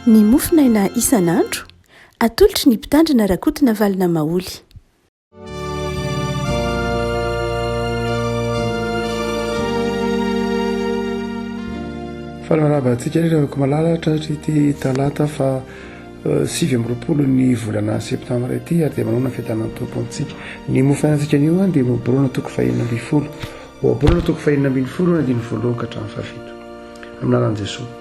ny mofinaina isan'andro atolotry ny mpitandrina rakotina valina maoly. Falarabantsika rehefa malalatra ty talata fa 7 ny volana septambra ity ary dia manona fitanan'ny tompontsika. Ny mofinainantsika anio dia borona toko 420 o borona toko 420 na diny voalohany ka hatramin'ny fahafito aminaran'i Jesosy.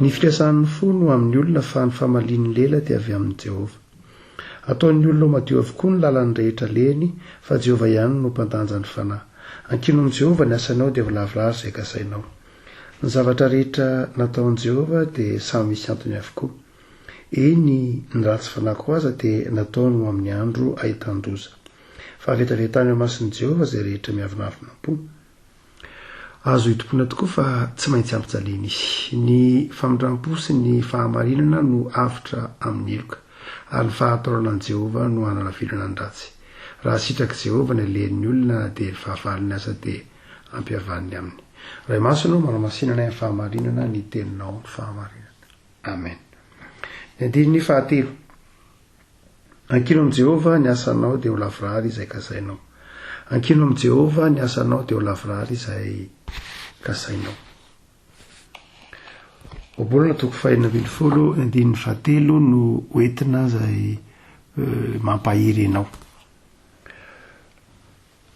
Ny fitrasan'ny fo no amin'ny olona fa ny famalian'ny lela dia avy amin'ny Jehova. Ataon'ny olona madio avokoa ny lalany rehetra leny fa Jehova ihany no mpandanja ny fanahy. Ankino amin'ny Jehova ny asanao dia voalavrary izay kasainao. Ny zavatra rehetra nataon'i Jehova dia samy misy antony avokoa. Eny ny ratsy fanako aza dia nataony amin'ny andro ahitandroza. Fa avetavetany ao mason'i Jehova izay rehetra miavinavinam-po. Azo hitompona tokoa fa tsy maintsy ampijaliana izy. Ny famindram-po sy ny fahamarinana no avitra amin'ny eloka, ary ny fahatorana Jehova no hanalavelona ny ratsy. Raha sitraky Jehova ny alehan'ny olona dia ny fahavaliny aza dia ampihavaniny aminy. Ray masonao manamasinana ny fahamarinana ny teninao ny fahamarinana. Amen. Ny andininy fahatelo. Ankino amin'ny Jehova ny asanao dia ho lavrary izay kasainao. Ankino amin'ny Jehova ny asanao dia ho lavrary izay kasainao. Obolana toko 420 andininy fahatelo no hoentina izay mampahiry anao.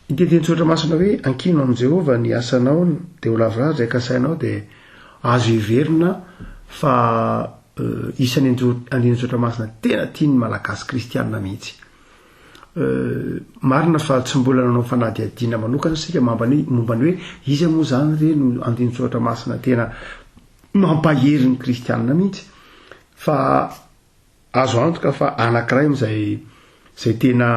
Indidiny tsotra masina hoe ankino amin'ny Jehova ny asanao dia ho lavrary izay kasainao dia azo hiverina fa isan'ny andiny tsotra masina tena tian'ny malagasy kristianina mihitsy. Marina fa tsy mbola nanao fanadihadiana manokana sika momba ny hoe izy moa zany re no andiny tsotra masina tena mampahery ny kristianina mihitsy, fa azo antoka fa anankiray izay tena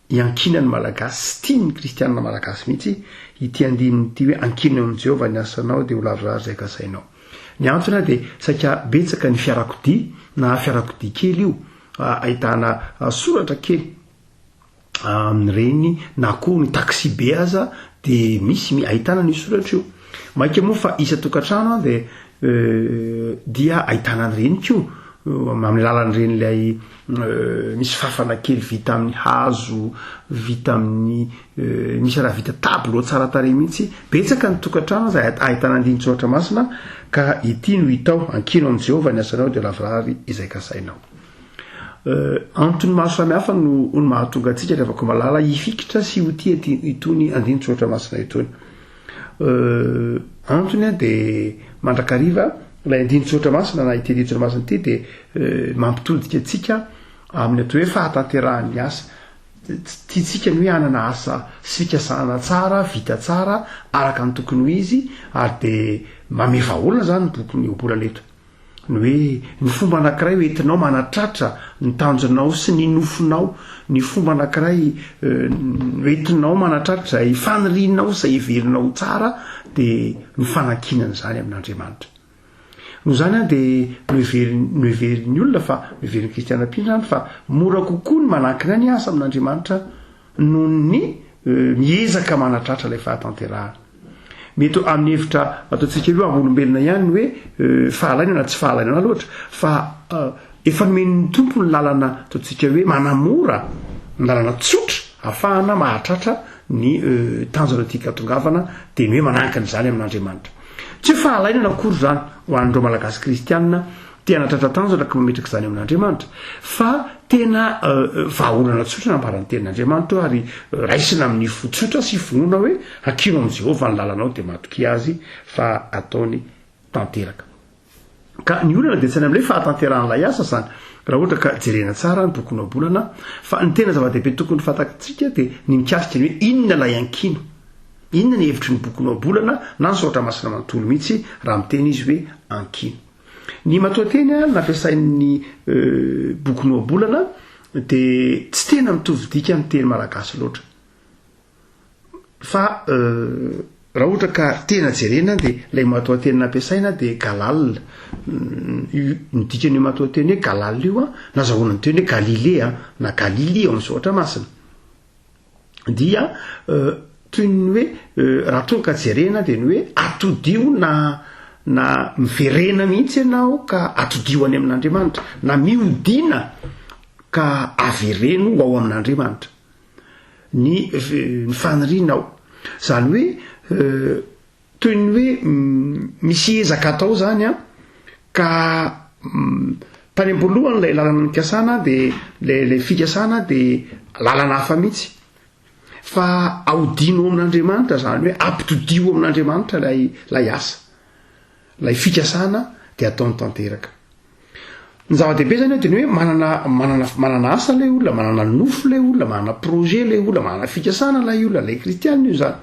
iankinany malagasy sy tiany kristianina malagasy mihitsy ity andininy ity hoe ankino amin'ny Jehova ny asanao dia ho lavrary izay kasainao. Ny antony dia saika betsaka ny fiarakodia na fiarakodia kely io ahitana soratra kely amin'ireny na koa ny taxi be aza dia misy ahitana ny soratra io. Maika moa fa isa tokantrano dia ahitana an'ireny koa amin'ny lalan'ireny ilay misy fafana kely vita amin'ny hazo, vita amin'ny misy raha vita tableau tsara tarehy mihitsy. Betsaka ny tokantrano izay ahitana andiny tsotra masina ka ity no hitao ankino amin'ny Jehova ny asanao dia lavrary izay kasainao. Antony maro samihafa no mahatonga antsika rehefa ko malala hifikitra sy ho tia itony andiny tsotra masina itony. Antony dia mandrakariva ilay andiny tsotra masina na ity andiny tsotra masina ity dia mampitodika antsika amin'ny atao hoe fahatanterahany asa. Tiantsika ny hoe hanana asa sy fikasana tsara, vita tsara araka ny tokony ho izy, ary dia mameva olona zany ny bokony obolana eto. Ny hoe ny fomba anankiray hoentinao manatratra ny tanjonao sy ny nofinao, ny fomba anankiray hoentinao manatratra izay fanirinao izay heverinao tsara dia ny fanankinana izany amin'Andriamanitra. Noho izany dia no heverin'ny olona fa no heverin'ny kristianam-pindra fa mora kokoa ny manankina ny asa amin'Andriamanitra noho ny miezaka manatratra ilay fahatanterahana. Mety amin'ny hevitra ataontsika hoe olombelona ihany hoe fahalaina na tsy fahalaina loatra, fa efa nomen'ny tompo ny lalana ataontsika hoe manamora ny lalana tsotra ahafahana mahatratra ny tanjona tiaka tongavana dia ny hoe manankina izany amin'Andriamanitra. Tsy fahalaina nakory zany ho an'ireo malagasy kristianina tia hanatratra tanjona ka mametraka izany amin'Andriamanitra, fa tena vahaolana tsotra nambarany tenin'Andriamanitra ary raisina amin'ny fotsotra sy vonona hoe ankino amin'ny Jehova ny lalanao dia matoky azy fa ataony tanteraka. Ka ny olana dia tsy any amin'ilay fahatanterahan'ilay asa zany raha ohatra ka jerena tsara ny boky noabolana, fa ny tena zava-dehibe tokony fantatsika dia ny mikasika ny hoe inona ilay ankino, inona ny hevitry ny boky noabolana na ny saotra masina manontolo mihitsy raha miteny izy hoe ankino. Ny matoateny nampiasain'ny boky noabolana dia tsy tena mitovy dika amin'ny teny malagasy loatra, fa raha ohatra ka tena jerena dia ilay matoateny nampiasaina dia galal. Ny dikany matoateny hoe galal io nazahoana ny teny hoe Galilea na Galili ao amin'ny saotra masina dia toy ny hoe raha tonga ka jerena dia ny hoe atodio na na miverena mihitsy ianao ka atodioany amin'Andriamanitra na miodina ka avereno ao amin'Andriamanitra ny fanirinao. Zany hoe toy ny hoe misy ezaka atao zany ka tany am-polohany lay lalana nikasana de lay fikasana de lalana hafa mihitsy fa aodino amin'Andriamanitra zany hoe ampitodio amin'Andriamanitra lay asa lay fikasana de ataony tanteraka. Ny zava-dehibe zany teny hoe manana asa lay olona, manana nofo lay olona, manana projet lay olona, manana fikasana lay olona, lay kristianina io zany.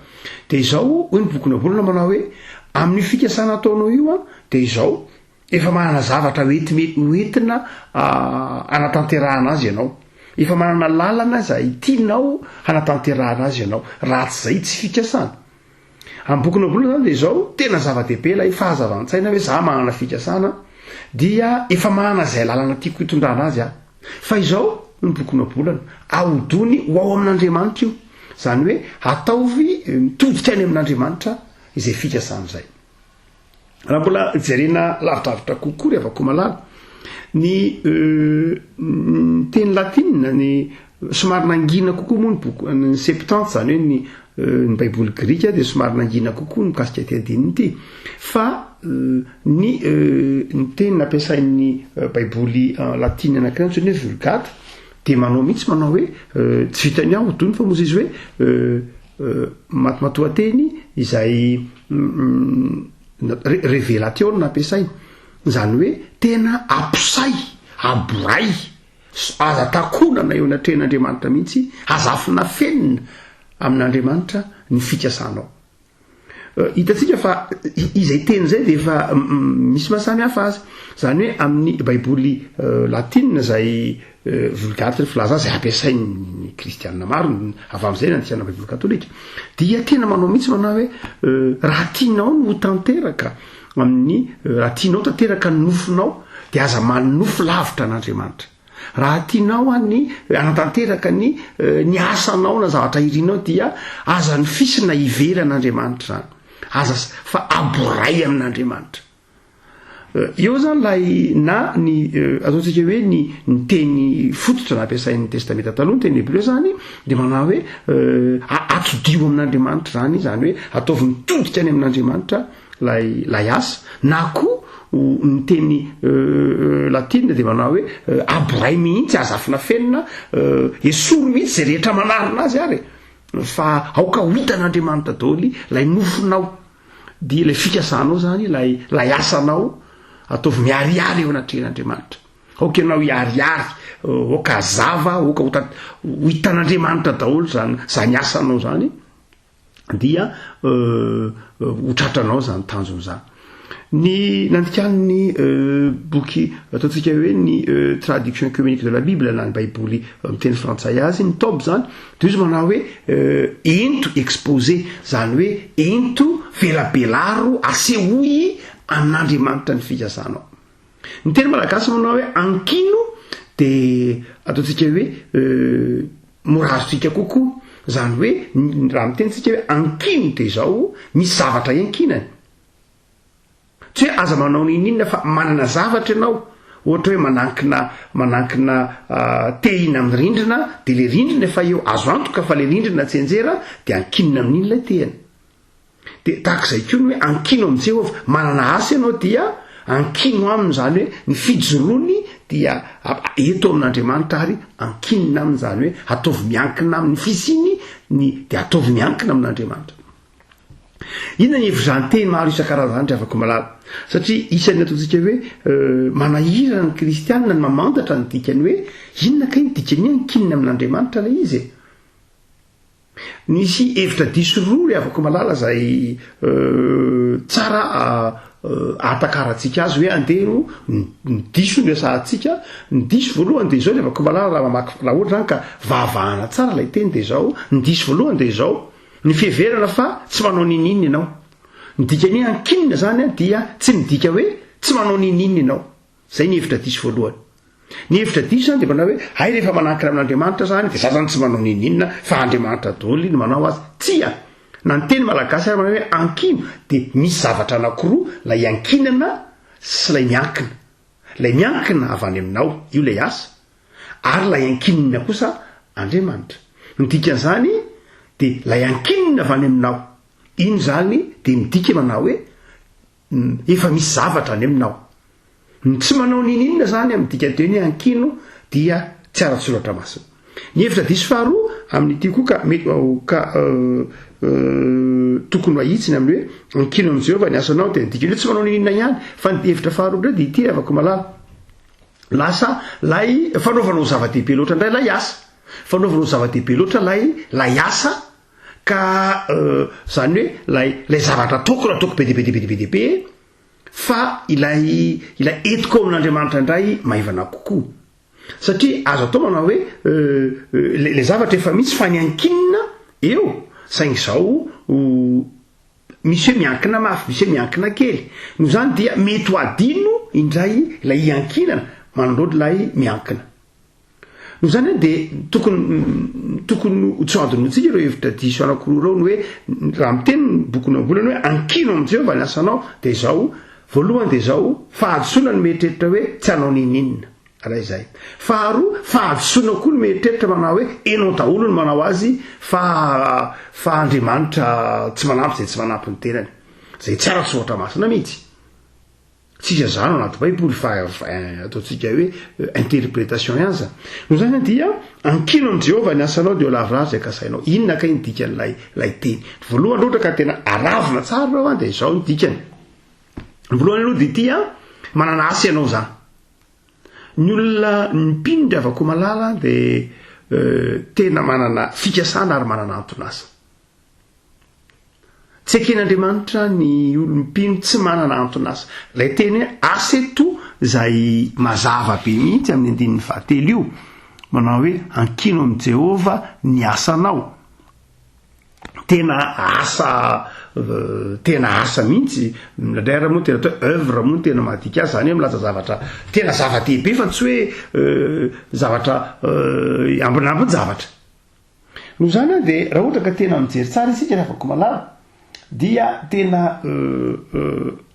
De izao hoy ny boky Nabolana manao hoe amin'ny fikasana ataonao io de izao efa manana zavatra hoentina anatanterahana azy ianao, efa manana lalana zay tianao anatanterahana azy ianao, raha tsy zay tsy fikasana. Amin'ny boky Nabolana zany de izao tena zava-dehibe lay fahazavan-tsaina hoe za manana fikasana dia efa manana zay lalana tiako hitondrana azy fa izao ny boky Nabolana aodony ho ao amin'Andriamanitra io, zany hoe ataovy mitodika any amin'Andriamanitra izay fikasana zay. Raha mbola jerena lavitravitra kokoa rehefa malala ny teny latina ny somary nangina kokoa moa ny boky ny Septante zany hoe ny baiboly grika de somary nangina kokoa ny mikasika ty adininy ity fa ny teny nampiasain'ny baiboly latina anankiray antsoiny hoe Vulgate de manao mihitsy manao hoe tsy vitany aho dony fa moa izy hoe matomatoateny izay révélation nampiasainy, zany hoe tena ampisay aboray aza takonana eo anatrehan'Andriamanitra mihitsy, aza afina fenina amin'Andriamanitra ny fikasanao. Hitatsika fa izay teny zay de efa misy mahasamy hafa azy, zany hoe amin'ny baiboly latina zay Vulgate filaza zay ampiasain'ny kristianina maro avy amin'izay nantiana baiboly katolika dia tena manao mihitsy manao hoe raha tianao no tanteraka amin'ny raha tianao tanteraka ny nofinao de aza manofo lavitra an'Andriamanitra. Raha tianao anatanteraka ny asanao na zavatra irinao dia aza ny fisina ivera an'Andriamanitra zany, aza fa aboray amin'Andriamanitra. Eo zany lay na ny ataontsika hoe ny teny fototra nampiasain'ny testamenta taloha teny Hebreo zany de manao hoe atodio amin'Andriamanitra zany hoe ataovy mitodika any amin'Andriamanitra lay asa, na koa ny teny latina de manao hoe aboray mihitsy aza afina fenina esoro mihitsy zay rehetra manarina azy ary fa aoka ho hitan'Andriamanitra daholy lay nofinao dia lay fikasanao zany lay asanao ataovy miariary eo anatrehan'Andriamanitra. Aoka ianao hiariary, oka zava, oka ho hitan'Andriamanitra daholo zany asanao zany dia ho tratranao zany tanjony zany. Ny nandikan'ny boky ataontsika hoe ny traduction œcuménique de la Bible na ny baiboly miteny frantsay azy ny Tob zany de izy manao hoe ento exposé, zany hoe ento velabelaro asehoy amin'Andriamanitra ny fikasanao. Ny teny malagasy manao hoe ankino de ataontsika hoe morazitsika kokoa, zany hoe raha mitenitsika hoe ankino de zao misy zavatra iankinany, tsy hoe aza manao ninina fa manana zavatra ianao, ohatra hoe manankina tehina amin'ny rindrina de le rindrina efa eo azo antoka fa le rindrina tsy enjera de ankinina amin'iny lay tehany. De tahak'izay koa ny hoe ankino amin'i Jehovah, manana asa ianao dia ankino aminy, zany hoe ny fijoroany dia eto amin'Andriamanitra ary ankinina aminy, zany hoe ataovy miankina amin'ny fisiny de ataovy miankina amin'Andriamanitra. Inona ny hevizanteny maro isan-karazany zany afaka malala, satria isan'ny ataontsika hoe manahirana ny kristianina ny mamantatra ny dikany hoe inona ka iny dikany ankinina amin'Andriamanitra lay izy. Nisy hevitra diso roa afaka malala zay tsara atakaratsika azy hoe andeno ny diso ny asantsika. Ny diso voalohany de zao le afaka malala raha ohatra zany ka vavahana tsara lay teny de zao ny diso voalohany de zao ny fiheverana fa tsy manao ninina ianao. Ny dikany ankinina zany dia tsy midika hoe tsy manao ninina ianao, zay ny hevitra diso voalohany. Ny hevitra diso zany de manao hoe hay rehefa manankina amin'Andriamanitra zany de za zany tsy manao ninina fa Andriamanitra daholo ny manao azy, tsia na ny teny malagasy ary manao hoe ankino de misy zavatra anankiroa lay ankinana sy lay miankina. Lay miankina avy any aminao io lay asa ary lay ankinina kosa Andriamanitra. Midikan'izany de lay ankinina avy any aminao iny zany de midika manao hoe efa misy zavatra any aminao. Tsy manao ninina zany amidika teny hoe ankino dia tsy ara-tsoratra masina. Ny hevitra diso faharoa amin'ity koa ka tokony ahitsiny amin'ny hoe ankino amin'i Jehovah ny asanao de midika hoe tsy manao ninina ihany fa ny hevitra faharoa ndray de ity afaka malala. Lasa lay fanaovanao zava-dehibe loatra indray lay asa. Fanaovanao zava-dehibe loatra lay asa ka zany hoe lay zavatra ataoko be dehibe fa ilay etiko amin'Andriamanitra indray maivana kokoa. Satria azo atao manao hoe le zavatra efa misy fa ny ankinina eo saingy zao misy hoe miankina mafy, misy hoe miankina kely. Noho zany dia mety ho adino indray lay ankinana manandrody lay miankina. Noho zany de tokony tsy adinotsika ireo hevitra diso anankiroa reo ny hoe raha miteny boky nambolana hoe ankino amin'i Jehovah ny asanao de zao voalohany de zao fahadosoana ny mieritreritra hoe tsy hanao ninina. Raha izay. Faharoa fahadosoana koa ny mieritreritra manao hoe enao daholo ny manao azy fa Andriamanitra tsy manampy zay tsy manampy ny tenany. Zay tsy ara-tsoratra masina mihitsy. Tsisy zany anaty Baiboly fa ataontsika hoe interprétation ihany zany. Noho zany dia ankino amin'i Jehovah ny asanao de lavrary zay ka sainao. Inona ka ny dikan'lay teny. Voalohany ohatra ka tena aravina tsara reo de zao ny dikany. Voalohany aloha de ity manana asa ianao zany. Ny olona mpino avako malala de tena manana fikasana ary manana antonasa. Tsy eken'Andriamanitra ny olompino tsy manana antonasa. Lay teny asa eto zay mazava be mihitsy amin'ny andininy fahatelo io. Manao hoe ankino amin'i Jehovah ny asanao. Tena asa mihitsy. Miladrara moa tena atao œuvre moa tena madika azy zany hoe milaza zavatra tena zava-dehibe fa tsy hoe zavatra ambinambiny zavatra. Noho zany de raha ohatra ka tena mijery tsara isika rehefa afaka malala dia tena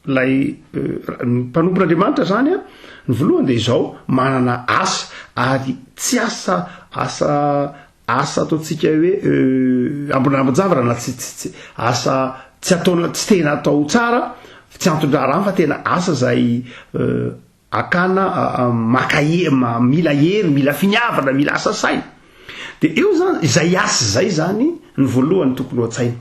lay mpanompon'Andriamanitra zany ny voalohany de izao manana asa ary tsy asa ataontsika hoe ambinambiny zavatra na tsy asa tsy tena atao tsara tsy antondrarany fa tena asa zay akana mila hery, mila finiavana, mila asa saina. De eo zany izay asa zay zany ny voalohany tokony ho an-tsaina.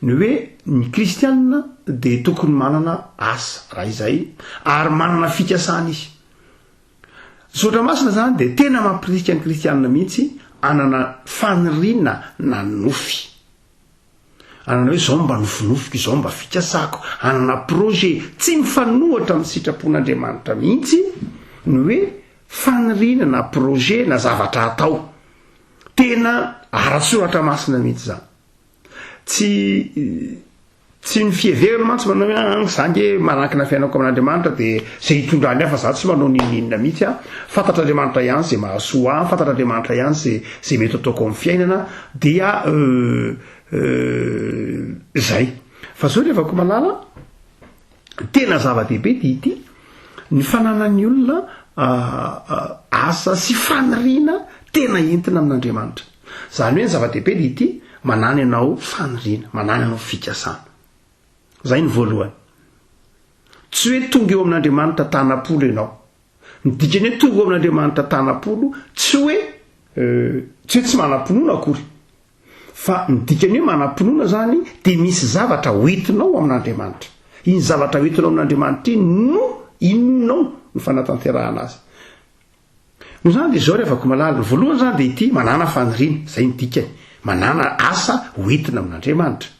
Ny hoe ny kristianina de tokony manana asa raha izay ary manana fikasana izy. Sotra masina zany de tena mampirika ny kristianina mihitsy anana faniriana na nofy. Anana hoe zao mba nofinofiko, zao mba fikasako, anana projet tsy mifanohatra amin'ny sitrapon'Andriamanitra mihitsy ny hoe faniriana na projet na zavatra atao. Tena ara-tsoratra masina mihitsy zany. Tsy ny fieverana mantsy manao hoe zange manankina fiainako amin'Andriamanitra de zay hitondrany hafa za tsy manao ninina mihitsy fantatr'Andriamanitra ihany zay mahasoa fantatr'Andriamanitra ihany zay mety ataoko amin'ny fiainana dia zay. Fa zao rehefa ko malala tena zava-dehibe dia ity ny fananan'ny olona asa sy faniriana tena entina amin'Andriamanitra. Zany hoe ny zava-dehibe dia ity manana ianao faniriana, manana ianao fikasana. Zay ny voalohany. Tsy hoe tonga eo amin'Andriamanitra tanapolo ianao. Ny dikany hoe tonga eo amin'Andriamanitra tanapolo tsy hoe tsy manam-pinoana akory. Fa ny dikany hoe manam-pinoana zany de misy zavatra hoentinao amin'Andriamanitra. Iny zavatra hoentinao amin'Andriamanitra iny no inonao ny fanatanterahana azy. No zany de zao rehefa ko malala ny voalohany zany de ity manana faniriana, zay ny dikany. Manana asa hoentina amin'Andriamanitra.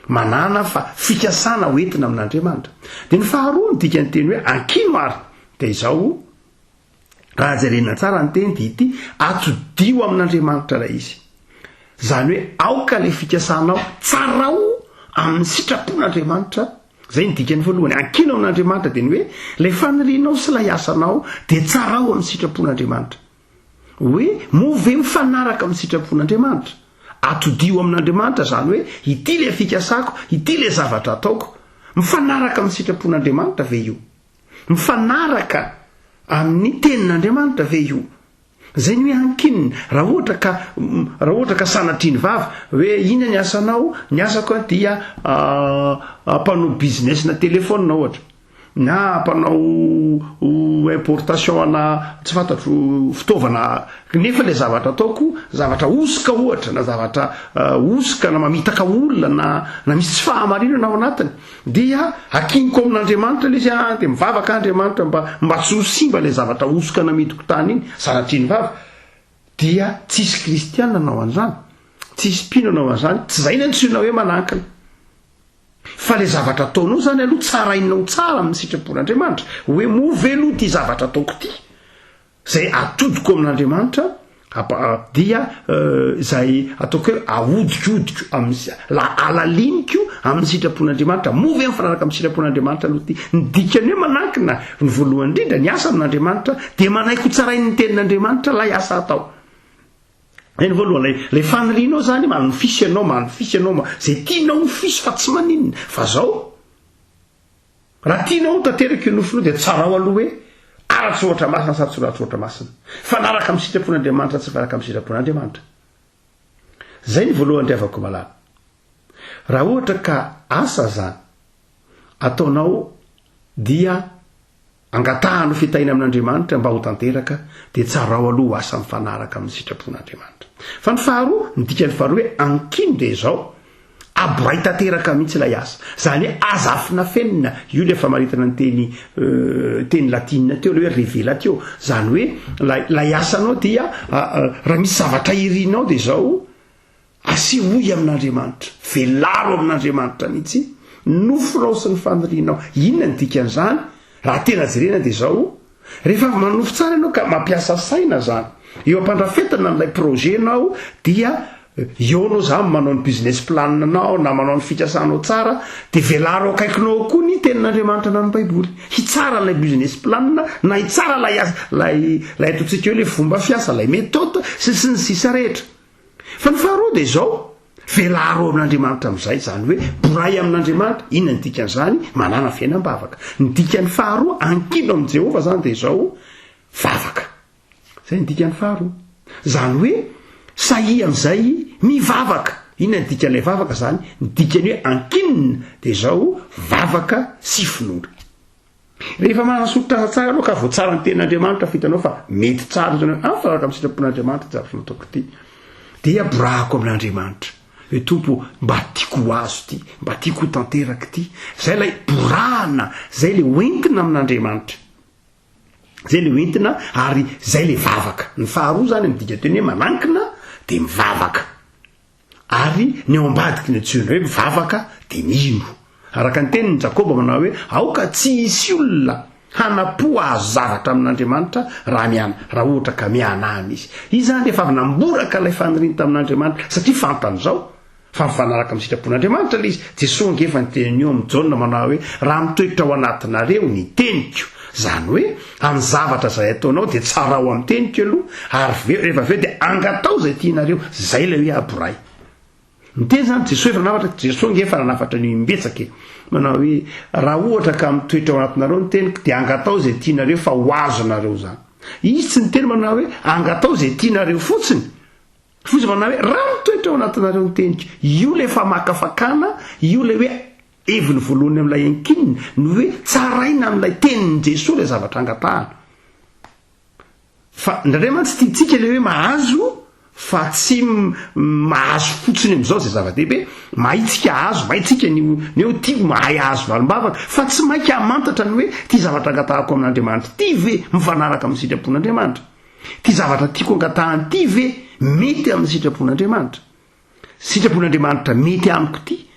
Manana fikasana hoentina amin'Andriamanitra. De ny faharoa ny dikany teny hoe ankino ary de izao raha jerena tsara ny teny de ity atodio amin'Andriamanitra ilay izy. Zany hoe aoka le fikasanao tsarao amin'ny sitrapon'Andriamanitra. Zay ny dikany voalohany ankino amin'Andriamanitra de ny hoe lay fanirianao sy lay asanao de tsarao amin'ny sitrapon'Andriamanitra. Hoe move mifanaraka amin'ny sitrapon'Andriamanitra atodio amin'andriamanitra zany hoe ity le fikasako ity le zavatra ataoko mifanaraka amin'ny sitrapon'andriamanitra ve io mifanaraka amin'ny tenin'andriamanitra ve io zay ny hoe ankinina raha ohatra ka sanatriny vava hoe ina ny asanao ny asako dia mpanao business na telefona ohatra na mpanao importation ana tsy fantatro fitaovana nefa le zavatra ataoko zavatra osika ohatra na zavatra osika na mamitaka olona na misy tsy fahamarinana ao anatiny dia akiniko amin'andriamanitra le izy de mivavaka andriamanitra mba tsy ho simba le zavatra osika na midiko tany iny sanatriny vava dia tsisy kristianina anao an'izany tsisy mpino anao an'izany tsy zay ny antsoina hoe manankina fa le zavatra ataonao zany aloha tsarainao tsara amin'ny sitrapon'andriamanitra hoe movelo ty zavatra ataoko ty zay atodiko amin'andriamanitra dia zay ataoko hoe ahodikohodiko alaliniko amin'ny sitrapon'andriamanitra movy mifanaraka amin'ny sitrapon'andriamanitra aloha ty ny dikany hoe manankina ny voalohany indrindra ny asa amin'andriamanitra de manaiko tsarain'ny tenin'andriamanitra lay asa atao eny voalohany lay fanorinao zany manofisy anao zay tianao nofisy fa tsy maninona fa zao raha tianao tanteraka io nofinao de tsarao aloha hoe aratsy ohatra masina sady tsy ratsy ohatra masina fanaraka amin'ny sitrapon'andriamanitra tsy fanaraka amin'ny sitrapon'andriamanitra zay ny voalohany driavako malala raha ohatra ka asa zany ataonao dia angatahano fitahina amin'andriamanitra mba ho tanteraka de tsarao aloha asa mifanaraka amin'ny sitrapon'andriamanitra fa ny faharoa ny dikany faharoa hoe ankino de zao aboray tanteraka mihitsy lay asa zany hoe azafina fenina io le famaritana ny teny latinina teo le hoe revelatio zany hoe lay asanao dia raha misy zavatra irinao de zao asy oy amin'andriamanitra velaro amin'andriamanitra mihitsy noforao sy ny fanorinao inona ny dikan'izany raha tena jerena de zao rehefa manofo tsara ianao ka mampiasa saina zany eo ampandrafetana n'lay projetnao dia eo anao zany manao ny business plananao na manao ny fikasanao tsara de velaro akaikinao koa ny tenin'andriamanitra na ny baiboly hitsara lay business planna na hitsara lay ataontsika hoe le fomba fiasa lay méthode sy ny sisa rehetra fa ny faharoa de zao velaro amin'andriamanitra amin'izay zany hoe boray amin'andriamanitra inona ny dikan'izany manana fiainam-bavaka ny dikan'ny faharoa ankino amin'i Jehova zany de zao vavaka zay ny dikan'ny faharoa zany hoe sahy amin'izay mivavaka inona ny dikan'ilay vavaka zany ny dikany hoe ankinina de zao vavaka sy finoana rehefa manasotra tsara aloha ka vo tsara ny tenin'andriamanitra fitanao fa mety tsara zany fanaraka amin'ny sitrapon'andriamanitra zavatra nataoko ty dia borahako amin'andriamanitra hoe tompo mba tiako azo ty mba tiako tanteraka ty zay lay borahana zay le oentina amin'andriamanitra zay le oentina ary zay le vavaka ny faharoa zany midika teny hoe manankina de mivavaka ary ny ao ambadiky ny antsoina hoe mivavaka de mino araka ny teniny Jakoba manao hoe aoka tsy hisy olona hanapo azo zavatra amin'andriamanitra raha ohatra ka mianahana izy zany rehefa avy namboraka lay faniriny tamin'andriamanitra satria fantany zao fa mifanaraka amin'ny sitrapon'andriamanitra le izy Jesosy ngefa ny teniny io amin'ny Jaona manao hoe raha mitoetra ao anatinareo ny teniko zany hoe amin'ny zavatra zay ataonao de tsara ao amin'ny teniko aloha ary rehefa aveo de angatao zay tianareo zay le hoe aboray ny teny zany Jesosy Jesosy ngefa nanafatra ny imbetsaka manao hoe raha ohatra ka mitoetra ao anatinareo ny teniko de angatao zay tianareo fa ho azonareo zany izy tsy ny teny manao hoe angatao zay tianareo fotsiny manao hoe raha mitoetra ao anatinareo ny teniko io le famakafakana io le hoe eviny voalohany amin'ilay ankinina no hoe tsaraina amin'ilay tenin'ny Jesosy le zavatra angatahana fa ndraindray mantsy tiantsika le hoe mahazo fa tsy mahazo fotsiny am'izao zay zava-dehibe mahitsika azo mahitsika ny eo tia mahay azo valim-bavaka fa tsy mainka amantatra ny hoe ty zavatra angatahako amin'andriamanitra ty ve mifanaraka amin'ny sitrapon'andriamanitra ty zavatra tiako angatahany ty ve mety amin'ny sitrapon'andriamanitra mety amiko ty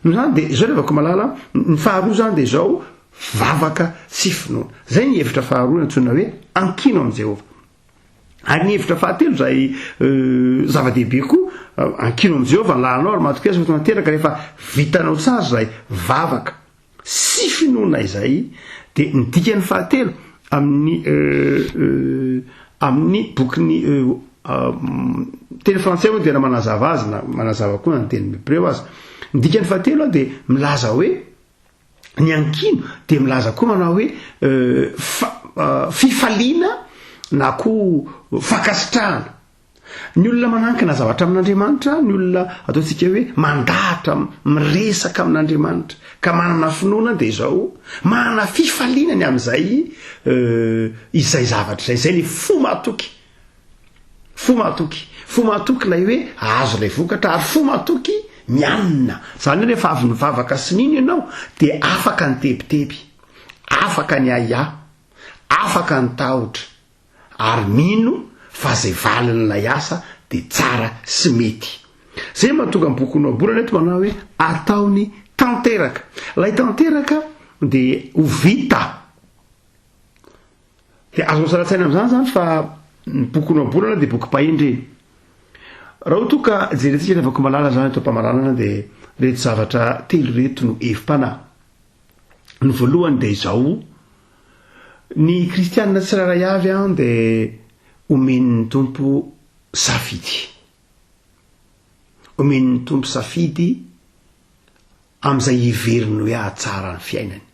zany de zao levako malala ny faharoa zany de zao vavaka sy finoana zay ny hevitra faharoa antsoina hoe ankino amin'i Jehova ary ny hevitra fahatelo zay zava-dehibe koa ankino amin'i Jehova ny lalanao ary matokeza fa tanteraka rehefa vitanao tsara zay vavaka sy finoana izay de ny dikan'ny fahatelo amin'ny bokyny teny frantsay moa tena manazava azy na manazava koa na teny hébreu azy ndikany fahatelo a de milaza hoe ny ankino de milaza koa manao hoe fifaliana na koa fakasitrahana ny olona manankina zavatra amin'Andriamanitra ny olona ataontsika hoe mandahatra miresaka amin'Andriamanitra ka manana finoana de izao manana fifalianany amin'izay izay zavatra izay le fo mahatoky lay hoe azo lay vokatra ary fo mahatoky mianina zany rehefa avy nivavaka sininy ianao de afaka ny tebiteby afaka ny aya afaka ny tahotra ary mino fa zay valin'ilay asa de tsara sy mety zay mahatonga ny boky Noaborana eto manao hoe ataony tanteraka lay tanteraka de ho vita de azo saratsaina amin'izany zany fa ny boky Noaborana de boky pahendreny raha ho toka jerentsika afaka malala zany eto mpamaranana de reto zavatra telo reto no efim-panahy ny voalohany de izao ny kristianina tsirairay avy de omen'ny tompo safidy omen'ny tompo safidy amin'izay heveriny hoe ahatsara ny fiainany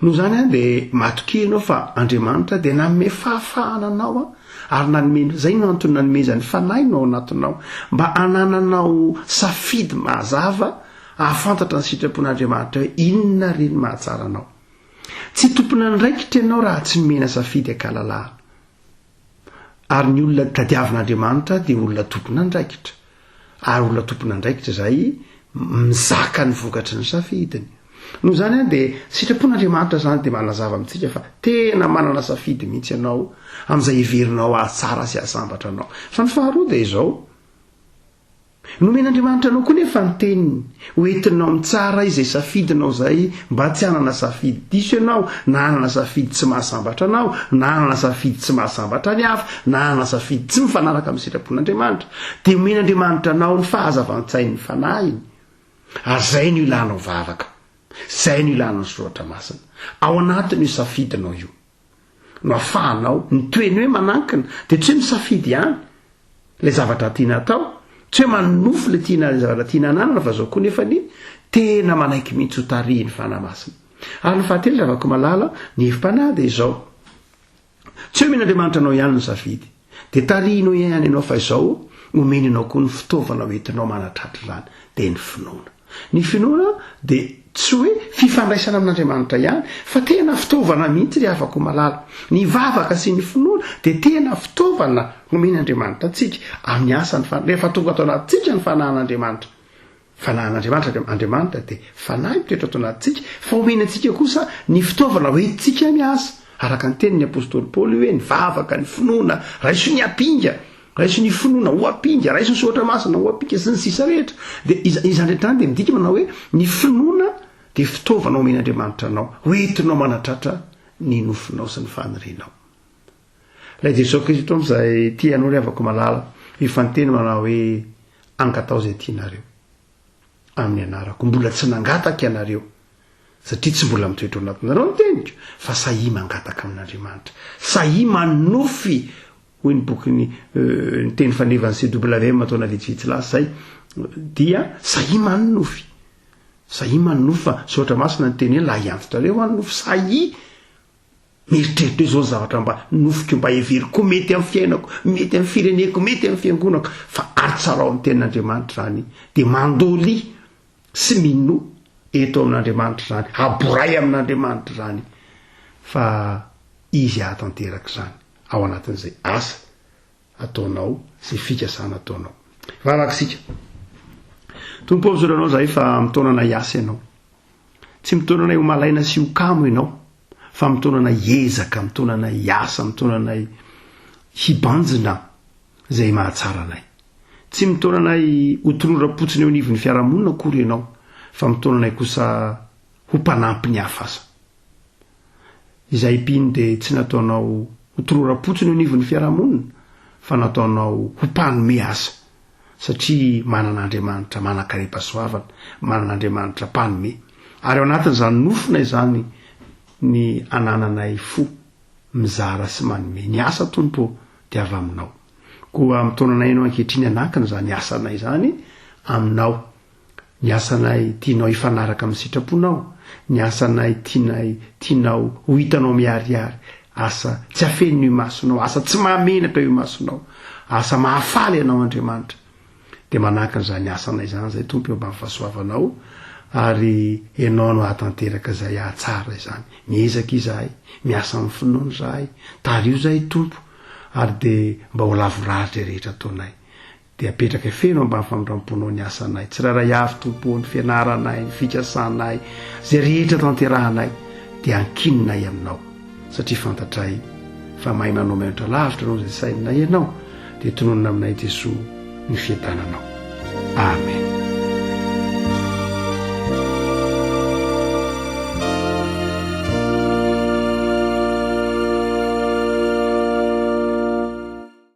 no zany de matoky ianao fa Andriamanitra de nanome fahafahana anao ary nanome zay no antony nanomezany fanahy no ao anatinao mba anananao safidy mazava ahafantatra ny sitrapon'Andriamanitra hoe inona reny mahatsara anao tsy tompona ndraikitra ianao raha tsy nomena safidy akalalahana ary ny olona tadiavin'Andriamanitra de olona tompona ndraikitra ary olona tompona ndraikitra zay mizaka ny vokatry ny safidiny no zany de sitrapon'Andriamanitra zany de manazava amintsika fa tena manana safidy mihitsy ianao amin'izay heverinao ahatsara sy ahasambatra anao fa ny faharoa de izao nomen'Andriamanitra anao koa nefa ny teniny hoentinao mitsara izay safidinao zay mba tsy hanana safidy diso ianao na hanana safidy tsy mahasambatra anao na hanana safidy tsy mahasambatra ny hafa na hanana safidy tsy mifanaraka amin'ny sitrapon'Andriamanitra de homen'Andriamanitra anao ny fahazavan-tsain'ny fanahiny ary zay no ilanao vavaka zay no ilanao ny soratra masina ao anatiny io safidinao io no afahanao ny toeny hoe manankina de tsy hoe misafidy ihany le zavatra tiana atao tsy hoe manofo le tiana le zavatra tiana ananana fa zao koa nefa ny tena manaiky mihitsy ho tarihiny fanahy masina ary ny fahatelo zavako malala ny efim-panahy de izao tsy hoe men'Andriamanitra anao ihany ny safidy de tarihinao ihany ianao fa izao omeny anao koa ny fitaovana hoentinao manatratra zany de ny finoana de tsy hoe fifandraisana amin'Andriamanitra ihany fa tena fitaovana mihitsy le afaka malala ny vavaka sy ny finoana de tena fitaovana omen'Andriamanitra atsika amin'ny asany rehefa tonga atao anatsika ny fanahin'Andriamanitra Andriamanitra de fanahy mitoetra atao anatsika fa omeny atsika kosa ny fitaovana hoentsika miasa araka ny tenin'ny apôstôly Paoly hoe ny vavaka ny finoana raiso ny apinga raiso ny finoana ho apinga raiso ny soratra masina ho apinga sy ny sisa rehetra de izany rehetra de midika manao hoe ny finoana de fitaovana omen'Andriamanitra anao hoentinao manatratra ny nofinao sy ny fanirianao lay Jesosy Kristy to am'izay tianao ry avako malala ifanteny manao hoe angatao zay tianareo amin'ny anarako mbola tsy nangataka ianareo satria tsy mbola mitoetra anatinareo ny teniko fa sahi mangataka amin'Andriamanitra sahi manofy hoy ny bokyny ny teny fanevany CWM ataona vitsivitsy lasa zay dia sahi manofy fa soratra masina ny teny la hiantotrareo anofy sahi mieritreritra hoe zao zavatra mba nofiko mba heveriko mety amin'ny fiainako mety amin'ny fireneko mety amin'ny fiangonako fa aritsarao amin'ny tenin'Andriamanitra zany de mandoly sy mino eto amin'Andriamanitra zany aboray amin'Andriamanitra zany fa izy ahatanteraka zany ao anatin'izay asa ataonao sy fikasana ataonao varakisika tompo azoranao zay fa mitonana iasa ianao tsy mitonana ho malaina sy ho kamo ianao fa mitonana ezaka mitonana iasa mitonana hibanjina zay mahatsara anay tsy mitonanay ho tolorapotsiny eo anivon'ny fiarahamonina akory ianao fa mitonanay kosa ho mpanampy ny hafasa izay piny de tsy nataonao ho tolorapotsiny eo anivon'ny fiarahamonina fa nataonao ho mpanome asa satria manan'Andriamanitra manan-karem-pahasoavana manan'Andriamanitra mpanome ary ao anatin'izany nofona izany ny anananay fo mizara sy manome ny asa tompo dia avy aminao. Koa amin'ny taonanay ianao ankehitriny anankina zany asanay zany aminao. Ny asanay tianao ifanaraka amin'ny sitraponao, ny asanay tianao ho hitanao miariary, asa tsy afen'ny masonao, asa tsy mahamenatra io masonao, asa mahafaly ianao Andriamanitra. Dia manahaka an'izany asanay zany zay tompo eo ambany fahasoavanao, ary ianao no hatanteraka izay ahatsara izany. Miezaka izahay, miasa amin'ny finoana izahay, tario izahay tompo, ary dia mba ho lavoraritra rehetra ataonay. Dia apetraka feno ambany famindram-ponao ny asanay, tsiraray avy tompo, ny fianaranay, ny fikasanay, izay rehetra tanterahanay dia ankininay aminao, satria fantatray fa mahay manao menatra lavitra anao izay sainay ianao, dia tononona aminay Jesosy ny fiadananao. Amen.